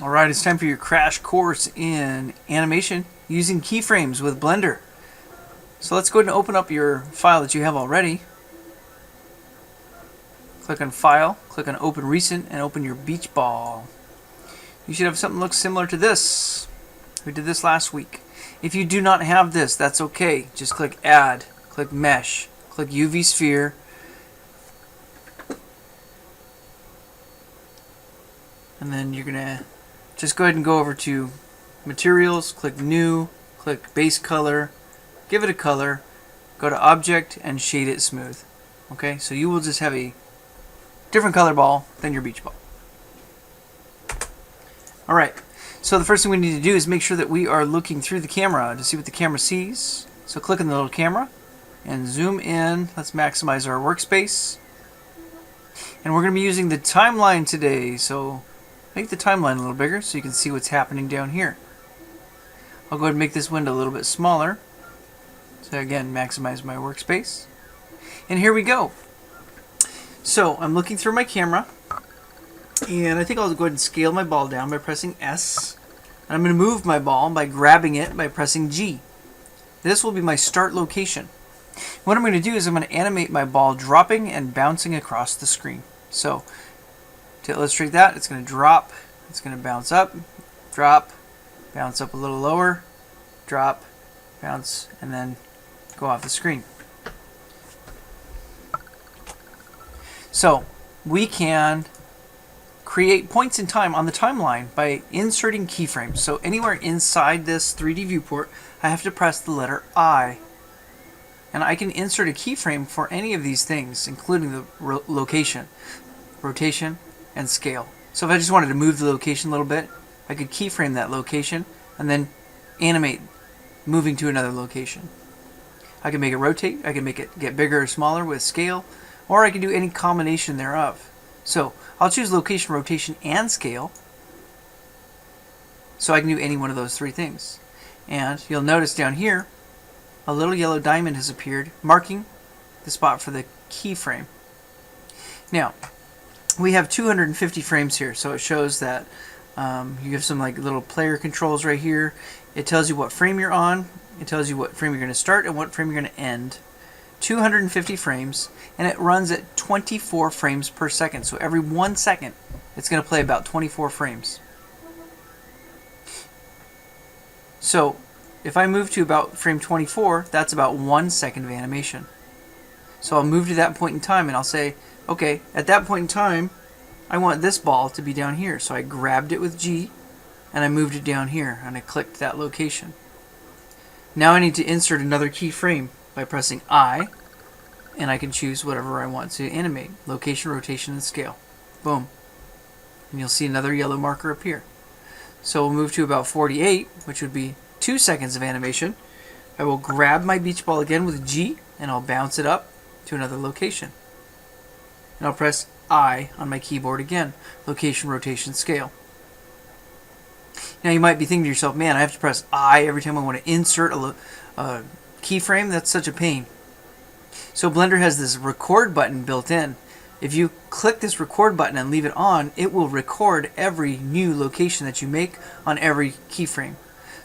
Alright, it's time for your crash course in animation using keyframes with Blender. So let's go ahead and open up your file that you have already. Click on File, click on Open Recent, and open your beach ball. You should have something that looks similar to this. We did this last week. If you do not have this, that's okay. Just click Add, click Mesh, click UV Sphere, and then you're going to just go ahead and go over to Materials, click New, click Base Color, give it a color, go to Object, and shade it smooth. Okay, so you will just have a different color ball than your beach ball. Alright, so the first thing we need to do is make sure that we are looking through the camera to see what the camera sees. So click on the little camera and zoom in. Let's maximize our workspace. And we're going to be using the timeline today, so make the timeline a little bigger so you can see what's happening down here. I'll go ahead and make this window a little bit smaller. So again, maximize my workspace. And here we go. So I'm looking through my camera, and I think I'll go ahead and scale my ball down by pressing S. And I'm going to move my ball by grabbing it by pressing G. This will be my start location. What I'm going to do is I'm going to animate my ball dropping and bouncing across the screen. So to illustrate that, it's going to drop, it's going to bounce up, drop, bounce up a little lower, drop, bounce, and then go off the screen. So we can create points in time on the timeline by inserting keyframes. So anywhere inside this 3D viewport, I have to press the letter I. And I can insert a keyframe for any of these things, including the location, rotation, and scale. So if I just wanted to move the location a little bit, I could keyframe that location and then animate moving to another location. I can make it rotate, I can make it get bigger or smaller with scale, or I can do any combination thereof. So I'll choose location, rotation, and scale, so I can do any one of those three things. And you'll notice down here a little yellow diamond has appeared marking the spot for the keyframe. Now we have 250 frames here, so it shows that you have some like little player controls right here. It tells you what frame you're on, it tells you what frame you're going to start and what frame you're going to end. 250 frames, and it runs at 24 frames per second. So every 1 second, it's going to play about 24 frames. So if I move to about frame 24, that's about 1 second of animation. So I'll move to that point in time and I'll say, okay, at that point in time, I want this ball to be down here. So I grabbed it with G and I moved it down here and I clicked that location. Now I need to insert another keyframe by pressing I, and I can choose whatever I want to animate. Location, rotation, and scale. Boom. And you'll see another yellow marker appear. So we'll move to about 48, which would be 2 seconds of animation. I will grab my beach ball again with G, and I'll bounce it up to another location. And I'll press I on my keyboard again. Location, rotation, scale. Now you might be thinking to yourself, man, I have to press I every time I want to insert a keyframe. That's such a pain. So Blender has this record button built in. If you click this record button and leave it on, it will record every new location that you make on every keyframe.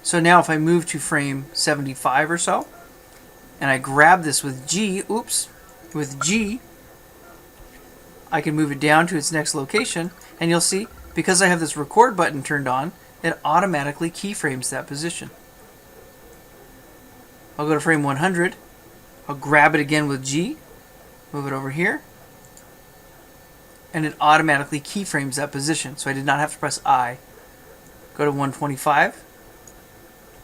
So now if I move to frame 75 or so, and I grab this with G, with G, I can move it down to its next location, and you'll see, because I have this record button turned on, it automatically keyframes that position. I'll go to frame 100, I'll grab it again with G, move it over here, and it automatically keyframes that position, so I did not have to press I. Go to 125,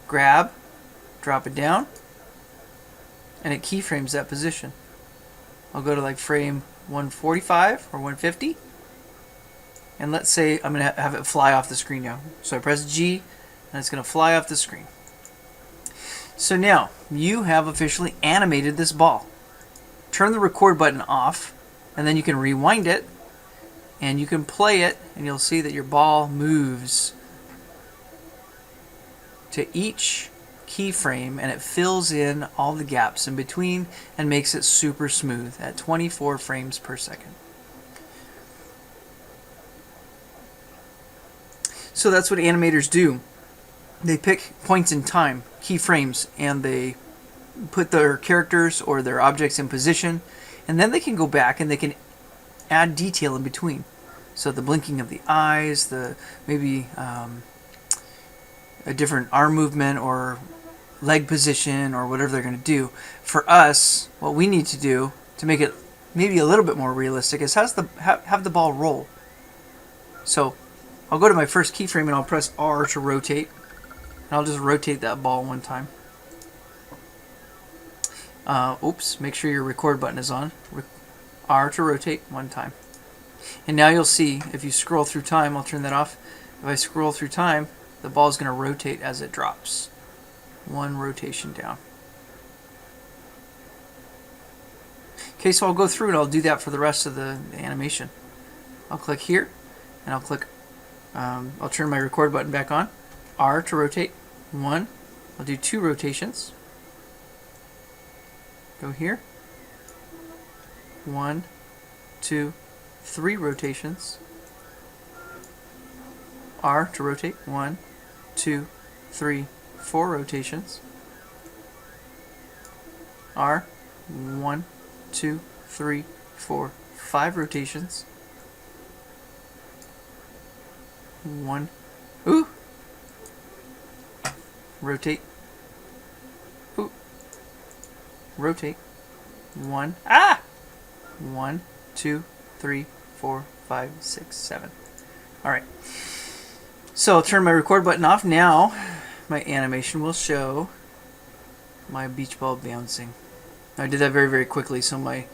grab, drop it down, and it keyframes that position. I'll go to like frame 145 or 150, and let's say I'm going to have it fly off the screen now. So I press G, and it's going to fly off the screen. So now you have officially animated this ball. Turn the record button off, and then you can rewind it, and you can play it, and you'll see that your ball moves to each keyframe, and it fills in all the gaps in between and makes it super smooth at 24 frames per second. So that's what animators do. They pick points in time, keyframes, and they put their characters or their objects in position, and then they can go back and they can add detail in between. So the blinking of the eyes, the maybe a different arm movement or leg position or whatever they're going to do. For us, what we need to do to make it maybe a little bit more realistic is have the ball roll. So I'll go to my first keyframe and I'll press R to rotate. And I'll just rotate that ball one time. Oops, make sure your record button is on. R to rotate one time. And now you'll see, if you scroll through time, I'll turn that off. If I scroll through time, the ball is going to rotate as it drops. One rotation down. Okay, so I'll go through and I'll do that for the rest of the animation. I'll click here, and I'll click, I'll turn my record button back on. R to rotate. One. I'll do 2 rotations. Go here. 1, 2, 3 rotations. R to rotate. 1, 2, 3, 4 rotations. R. 1, 2, 3, 4, 5 rotations. 1. Ooh! Rotate. Ooh. Rotate. 1. Ah! 1, 2, 3, 4, 5, 6, 7. Alright. So I'll turn my record button off. Now my animation will show my beach ball bouncing. I did that very, very quickly, so my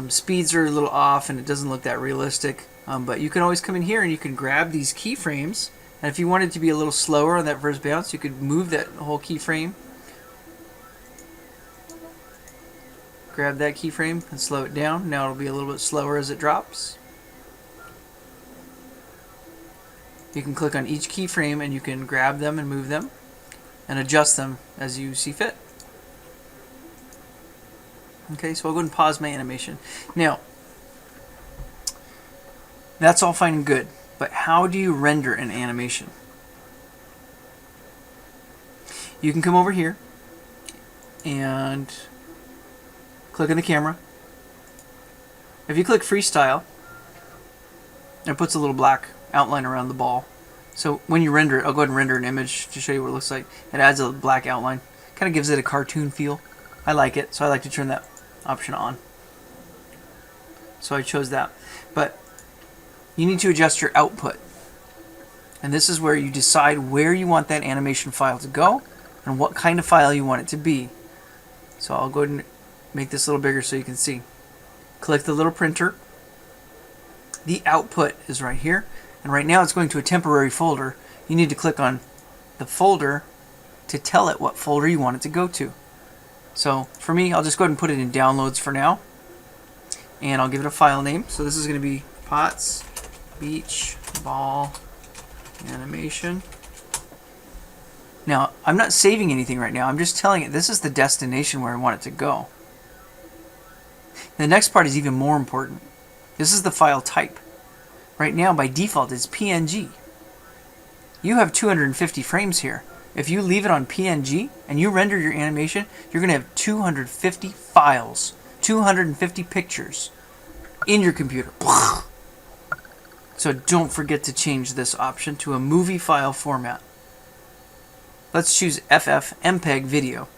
speeds are a little off and it doesn't look that realistic. But you can always come in here and you can grab these keyframes. And if you wanted to be a little slower on that first bounce, you could move that whole keyframe. Grab that keyframe and slow it down. Now it'll be a little bit slower as it drops. You can click on each keyframe and you can grab them and move them and adjust them as you see fit. Okay, so I'll go ahead and pause my animation. Now, that's all fine and good, but how do you render an animation? You can come over here and click on the camera. If you click freestyle, it puts a little black outline around the ball. So when you render it, I'll go ahead and render an image to show you what it looks like. It adds a black outline. Kind of gives it a cartoon feel. I like it, so I like to turn that option on. So I chose that. But you need to adjust your output. And this is where you decide where you want that animation file to go and what kind of file you want it to be. So I'll go ahead and make this a little bigger so you can see. Click the little printer. The output is right here. And right now it's going to a temporary folder. You need to click on the folder to tell it what folder you want it to go to. So for me, I'll just go ahead and put it in downloads for now. And I'll give it a file name. So this is going to be Pots Beach Ball Animation. Now, I'm not saving anything right now. I'm just telling it this is the destination where I want it to go. The next part is even more important. This is the file type. Right now, by default, it's PNG. You have 250 frames here. If you leave it on PNG and you render your animation, you're going to have 250 files, 250 pictures in your computer. So don't forget to change this option to a movie file format. Let's choose FFmpeg video.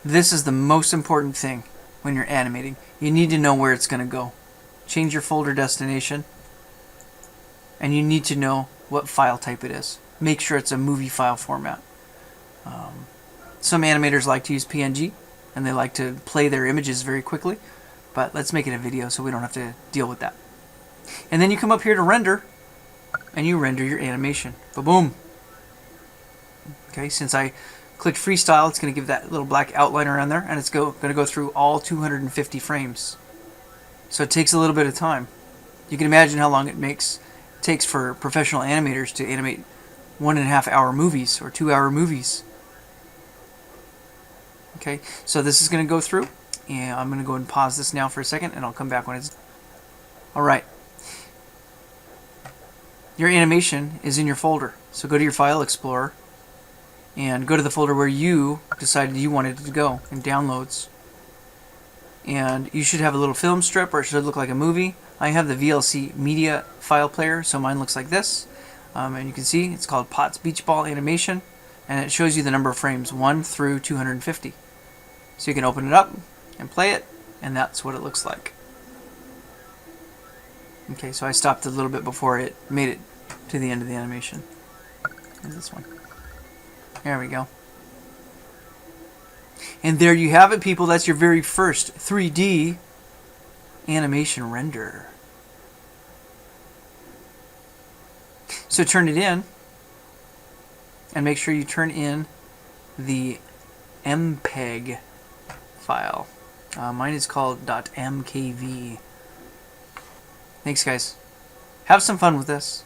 This is the most important thing when you're animating. You need to know where it's going to go. Change your folder destination, and you need to know what file type it is. Make sure it's a movie file format. Some animators like to use PNG, and they like to play their images very quickly, but let's make it a video so we don't have to deal with that. And then you come up here to render, and you render your animation. Ba-boom! Okay, since I clicked freestyle, it's going to give that little black outline around there, and it's going to go through all 250 frames. So it takes a little bit of time. You can imagine how long it takes for professional animators to animate 1.5 hour movies or 2 hour movies. Okay, so this is going to go through, and I'm going to go ahead and pause this now for a second, and I'll come back when it's... Alright. your animation is in your folder. So go to your File Explorer and go to the folder where you decided you wanted it to go in Downloads. And you should have a little film strip, or it should look like a movie. I have the VLC Media File Player, so mine looks like this. And you can see it's called Potts Beach Ball Animation, and it shows you the number of frames, 1 through 250. So you can open it up and play it, and that's what it looks like. Okay, so I stopped a little bit before it made it to the end of the animation. Here's this one. There we go. And there you have it, people. That's your very first 3D animation render. So turn it in, and make sure you turn in the MPEG file. Mine is called .mkv. Thanks, guys. Have some fun with this.